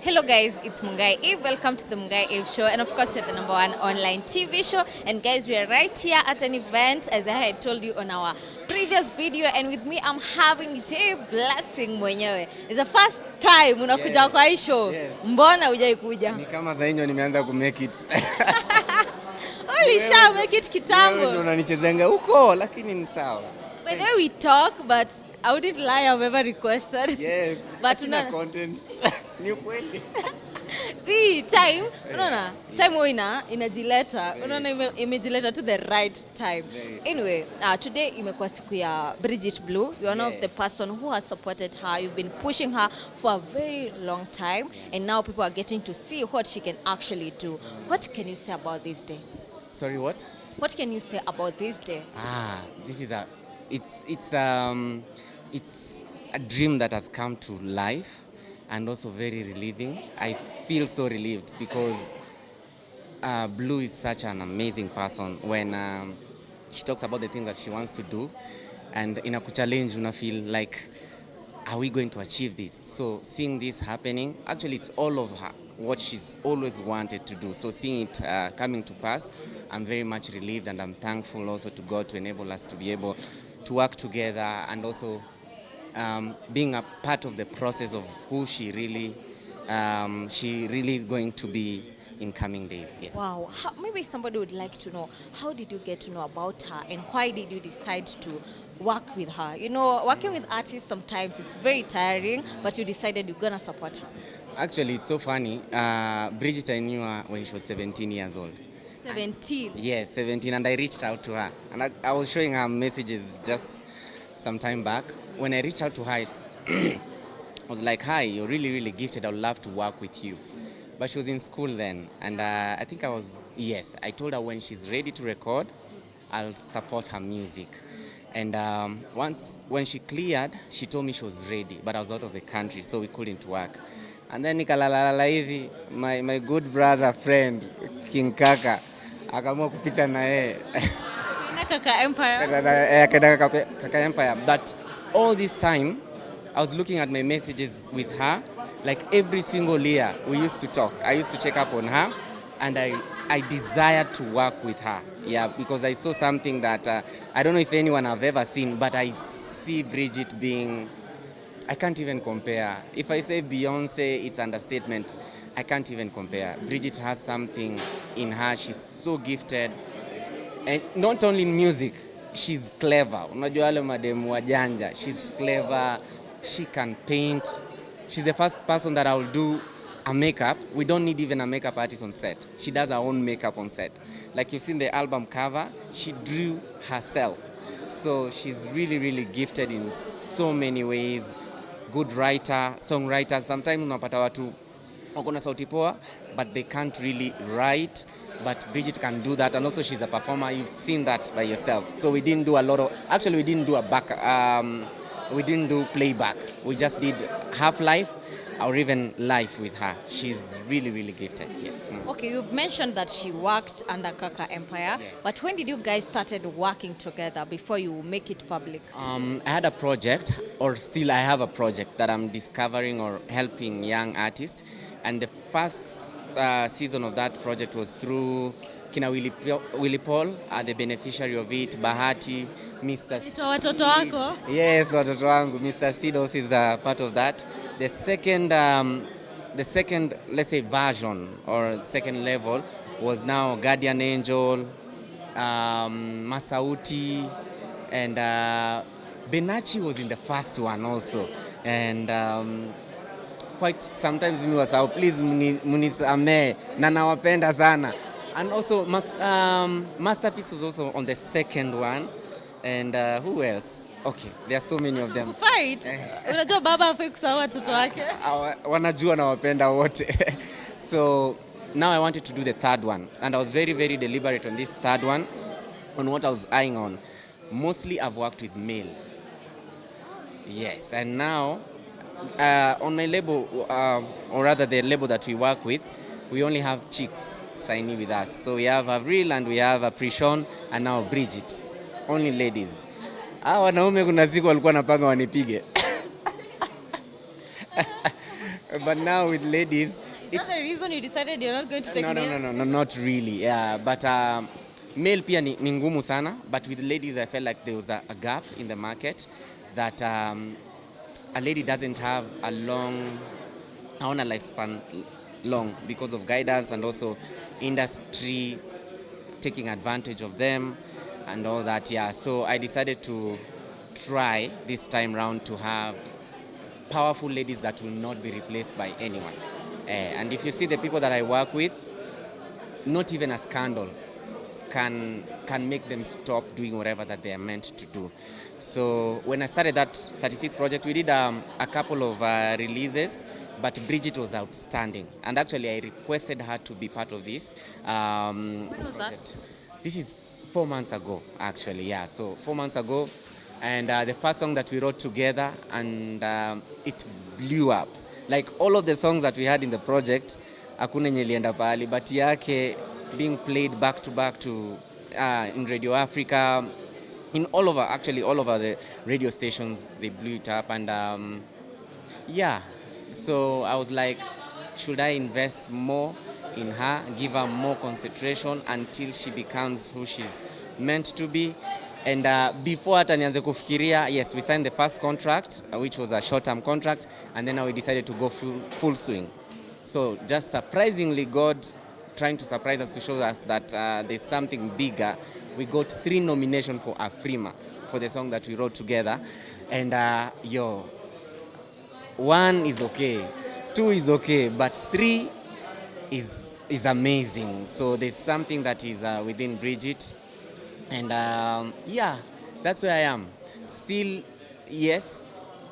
Hello guys, it's Mungai Eve. Welcome to the Mungai Eve show, and of course you're the #1 online TV show. And guys, we are right here at an event, as I had told you on our previous video, and with me I'm having J Blessing mwenyewe. It's the first time unakuja kwa hii show. Mbona hujai kuja? Ni kama sasa hiyo nimeanza ku make it. Ulisha make it kitambo. Wewe unanichezenga huko lakini ni sawa. By the way, we talk, but I wouldn't lie, I've ever requested. Yes. But una content. Ni kweli. See, time, unaona, time huwa inajileta, unaona imejileta to the right time. Anyway, today imekuwa siku ya Bridget Blue. You are one of the person who has supported her. You've been pushing her for a very long time, and now people are getting to see what she can actually do. What can you say about this day? Sorry, what? What can you say about this day? This is it's a dream that has come to life, and also very relieving. I feel so relieved because Blue is such an amazing person. When she talks about the things that she wants to do, and in a challenge, you feel like, are we going to achieve this? So seeing this happening, actually it's all of her, what she's always wanted to do. So seeing it coming to pass, I'm very much relieved, and I'm thankful also to God to enable us to be able to work together, and also being a part of the process of who she really going to be in coming days. Yes. Wow. Maybe somebody would like to know, how did you get to know about her, and why did you decide to work with her? You know, working with artists sometimes it's very tiring, but you decided you're gonna support her. Actually, it's so funny. Bridget, I knew her when she was 17 years old. 17? Yes, 17, and I reached out to her, and I was showing her messages just some time back. When I reached out to her, I was like, hi, you're really, really gifted. I would love to work with you. But she was in school then, and I think I told her when she's ready to record, I'll support her music. And when she cleared, she told me she was ready, but I was out of the country, so we couldn't work. And then my good brother, friend, King Kaka, akaamua kupita na yeye. Kaka Empire. Kaka Empire. But all this time, I was looking at my messages with her. Like every single year, we used to talk. I used to check up on her, and I desired to work with her. Yeah, because I saw something that I don't know if anyone have ever seen, but I see Bridget being, I can't even compare. If I say Beyonce, it's understatement. I can't even compare. Bridget has something in her. She's so gifted. And not only in music, she's clever. Unajua wale mademu wajanja. She's clever. She can paint. She's the first person that I will do a makeup. We don't need even a makeup artist on set. She does her own makeup on set. Like you've seen the album cover, she drew herself. So she's really, really gifted in so many ways. Good writer, songwriter. Sometimes unapata watu wako na sauti poa, but they can't really write. But Bridget can do that, and also she's a performer. You've seen that by yourself. So we didn't do a lot of. Actually, we didn't do we didn't do playback. We just did half live, or even live with her. She's really, really gifted. Yes. Okay, you've mentioned that she worked under Kaka Empire, yes. But when did you guys started working together before you make it public? I had a project, or still I have a project that I'm discovering or helping young artists, and the first season of that project was through kina Willy Paul, the beneficiary of it, Bahati, Mr. Watoto wako? Yes, watoto wangu. Mr. Sidos is a part of that. The second, let's say, version or second level was now Guardian Angel, Masauti, and Benachi was in the first one also. And quite sometimes me was out, please munisame na nawapenda sana. And also Masterpiece was also on the second one. And who else? Okay, there are so many of them. Fight. Unajua baba hafai kusahau watoto wake. Wanajua nawapenda wote. So now I wanted to do the third one, and I was very, very deliberate on this third one, on what I was eyeing on. Mostly I've worked with male. Yes, and now on my label, or rather the label that we work with, we only have chicks signing with us. So we have Avril, and we have Prishon, and now Bridget. Only ladies. Wanaume kuna siku walikuwa napanga wanipige. But now with ladies, Is that the reason you decided you're not going to take male? no, not really. Yeah, but male pia ni ngumu sana. But with ladies, I felt like there was a gap in the market that a lady doesn't have a lifespan long because of guidance and also industry taking advantage of them and all that. Yeah, so I decided to try this time round to have powerful ladies that will not be replaced by anyone. And if you see the people that I work with, not even a scandal can make them stop doing whatever that they are meant to do. So when I started that 36 project, we did a couple of releases, but Bridget was outstanding. And actually, I requested her to be part of this. When was that? This is 4 months ago, actually, yeah. So 4 months ago, and the first song that we wrote together, and it blew up. Like all of the songs that we had in the project, hakuna yenye ilienda pahali, but yake being played back to back to in Radio Africa, in all over the radio stations, they blew it up. And yeah, so I was like, should I invest more in her, give her more concentration until she becomes who she's meant to be? And before hata nianze kufikiria, yes, we signed the first contract, which was a short-term contract, and then now we decided to go full swing. So just surprisingly, God trying to surprise us to show us that there's something bigger. We got 3 nominations for Afrima for the song that we wrote together. And 1 is okay, 2 is okay, but 3 is amazing. So there's something that is within Bridget. And yeah, that's where I am. Still, yes,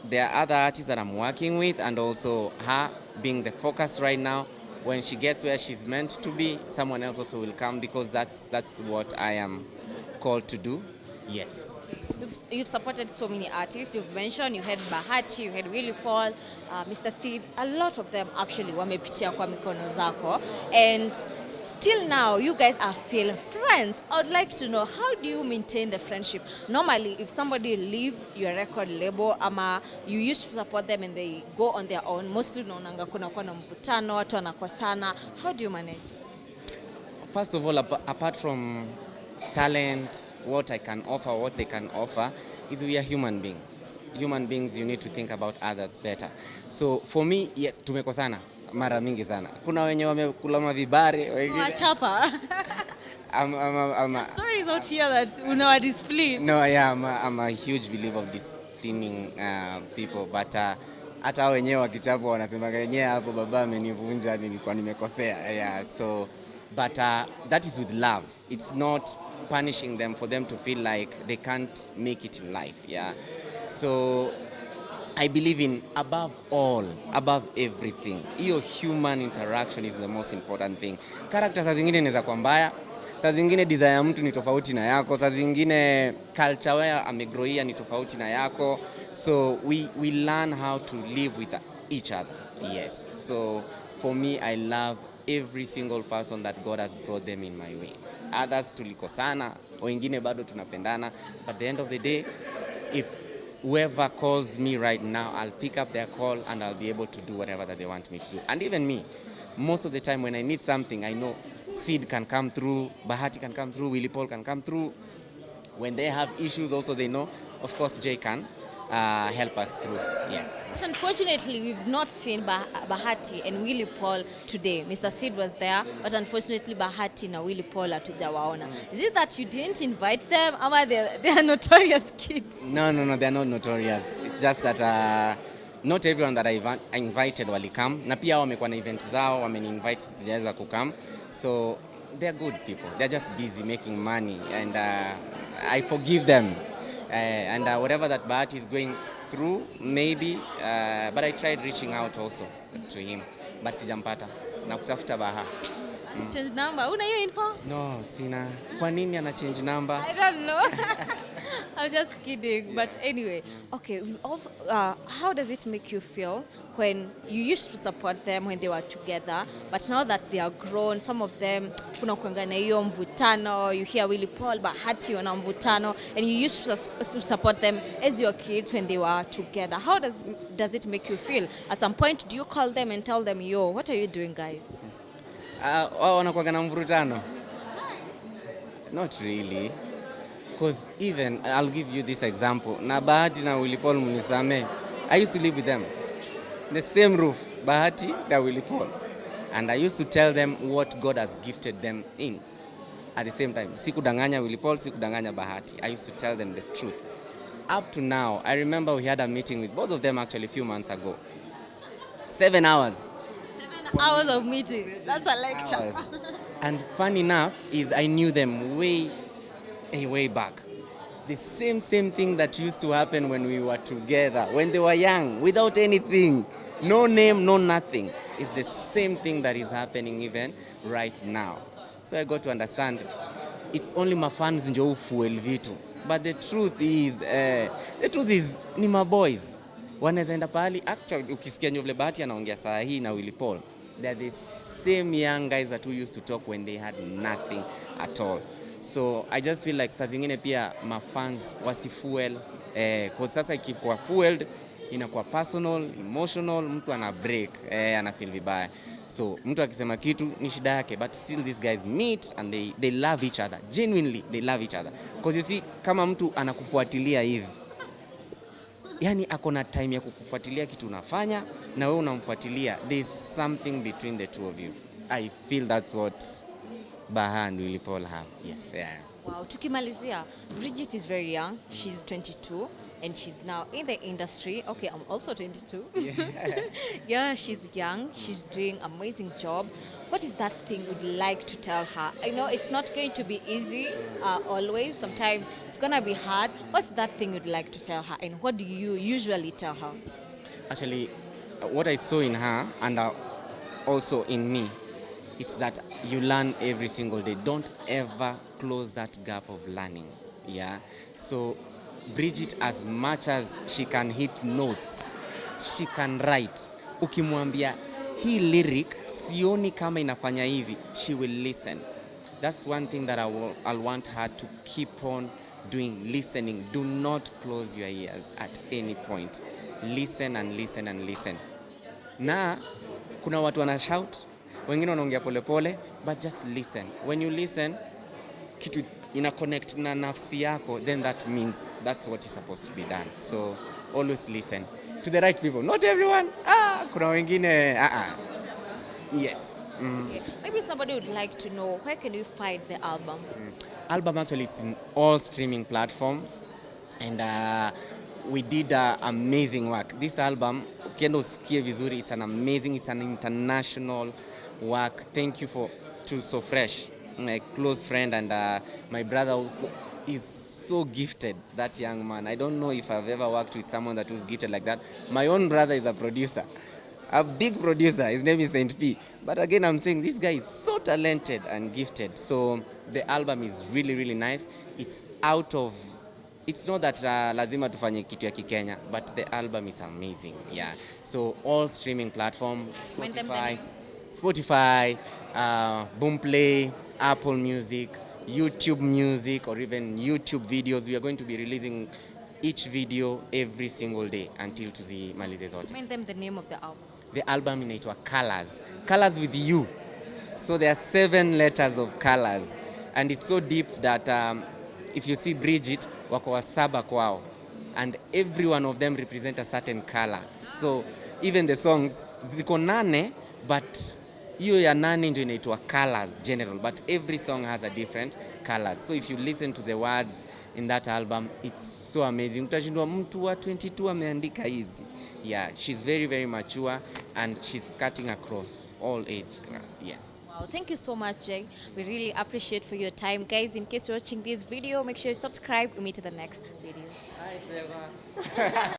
there are other artists that I'm working with, and also her being the focus right now. When she gets where she's meant to be, someone else also will come, because that's what I am called to do. Yes. You've supported so many artists. You've mentioned you had Bahati, you had Willy Paul, Mr. Sid. A lot of them actually wamepitia kwa mikono zako. And still now, you guys are still friends. I would like to know, how do you maintain the friendship? Normally, if somebody leave your record label, ama you used to support them and they go on their own, mostly unaonanga kuna kwa na mvutano, watu wanakosana. How do you manage? First of all, apart from talent, what I can offer, what they can offer, is we are human beings. Human beings, you need to think about others better. So for me, yes, tumekosana mara mingi sana. Kuna wenye wamekula mavibare, wengine Wachapa. The story is out here that unawa discipline. No, yeah, I'm a huge believer of disciplining people, but hata wenyewe wakichapa wanasema wenyewe hapo baba amenivunja, nilikuwa nimekosea. Yeah, so but that is with love. It's not punishing them for them to feel like they can't make it in life. Yeah. So I believe in above all, above everything, hiyo human interaction is the most important thing. Character saa zingine inaweza kuwa mbaya, saa zingine desire ya mtu ni tofauti na yako, saa zingine culture where amegrowia ni tofauti na yako. So we learn how to live with each other. Yes. So for me, I love every single person that God has brought them in my way. Others tulikosana, wengine bado tunapendana, but at the end of the day, if whoever calls me right now, I'll pick up their call and I'll be able to do whatever that they want me to do. And even me, most of the time when I need something, I know Sid can come through, Bahati can come through, Willy Paul can come through. When they have issues also, they know, of course, Jay can help us through. Yes. But unfortunately, we've not seen Bahati and Willy Paul today. Mr. Sid was there, but unfortunately, Bahati and Willy Paul hatujawaona. Is it that you didn't invite them, or they are notorious kids? No, they're not notorious. It's just that not everyone that I invited walikam. Na pia wamekuwa na event zao, wameni-invite sijaweza kukam. So they're good people. They're just busy making money, and I forgive them. And whatever that Bahati is going through, maybe, but I tried reaching out also to him, but sijampata. Na kutafuta Baha. Change number. Una hiyo info? No, sina. Kwa nini ana change number? I don't know. I'm just kidding. But anyway, okay. How does it make you feel when you used to support them when they were together, but now that they are grown, some of them kuna kuanga na hiyo mvutano, you hear Willy Paul, Bahati wana mvutano, and you used to support them as your kids when they were together. How does it make you feel? At some point, do you call them and tell them, yo, what are you doing, guys? Wanakuanga na mvutano? Not really. Because even, I'll give you this example. Na Bahati na Willy Paul munisame. I used to live with them. The same roof. Bahati na Willy Paul. And I used to tell them what God has gifted them in. At the same time. Sikudanganya Willy Paul, sikudanganya Bahati. I used to tell them the truth. Up to now, I remember we had a meeting with both of them actually a few months ago. 7 hours. 7 hours of meeting. That's a lecture. Hours. And fun enough is I knew them way back. The same thing that used to happen when we were together, when they were young, without anything, no name, no nothing. It's the same thing that is happening even right now. So I got to understand, it's only my fans njo fuel vitu. But the truth is ni my boys. Wanaweza enda pahali, actually ukisikia Nyovle Bahati anaongea saa hii na Willy Paul, they're the same young guys that we used to talk when they had nothing at all. So I just feel like saa zingine pia mafans wasifuel kwa sasa ikikuwa fueled inakuwa personal, emotional, mtu ana break, ana feel vibaya. So mtu akisema kitu ni shida yake, but still these guys meet and they love each other. Genuinely they love each other. Because you see, kama mtu anakufuatilia hivi, yani akona time ya kukufuatilia kitu unafanya na wewe unamfuatilia, there's something between the two of you. I feel that's what Baha and Willy Paul have. Yes, yeah. Wow, tukimalizia, Bridget is very young. She's 22 and she's now in the industry. Okay, I'm also 22. Yeah, yeah, she's young. She's doing an amazing job. What is that thing you'd like to tell her? I know it's not going to be easy always. Sometimes it's going to be hard. What's that thing you'd like to tell her, and what do you usually tell her? Actually, what I saw in her and also in me, it's that you learn every single day. Don't ever close that gap of learning. Yeah. So Bridget, as much as she can hit notes, she can write. Ukimwambia hii lyric sioni kama inafanya hivi, she will listen. That's one thing that I'll want her to keep on doing, listening. Do not close your ears at any point. Listen and listen and listen. Na kuna watu wana shout, wengine wanaongea polepole, but just listen. When you listen, kitu ina connect na nafsi yako, then that means that's what is supposed to be done. So always listen to the right people. Not everyone. Kuna wengine. Yes. Okay. Maybe somebody would like to know, where can you find the album? Album actually is in all streaming platform, and we did amazing work. This album, ukienda usikie vizuri, it's an international work. Thank you to So Fresh, my close friend, and my brother also is so gifted, that young man. I don't know if I've ever worked with someone that was gifted like that. My own brother is a producer, a big producer. His name is Saint P. But again, I'm saying this guy is so talented and gifted. So the album is really, really nice. It's not that lazima tufanye kitu ya Kikenya, but the album is amazing. Yeah. So all streaming platform, Spotify, Boomplay, Apple Music, YouTube Music, or even YouTube videos. We are going to be releasing each video every single day until tuzimalize zote. Remind them the name of the album. The album inaitwa Colors. Colors with you. So there are 7 letters of colors. And it's so deep that if you see Bridget, wako wa 7 kwao. And every one of them represent a certain color. So even the songs, ziko 8, but hiyo ya 8 ndio inaitwa Colors general. But every song has a different colors. So if you listen to the words in that album, it's so amazing. Utashindwa mtu wa 22 ameandika hizi. Yeah, she's very, very mature and she's cutting across all age. Yes. Wow, thank you so much, Jay. We really appreciate for your time. Guys, in case you're watching this video, make sure you subscribe. We'll meet in the next video. Hi, Trevor.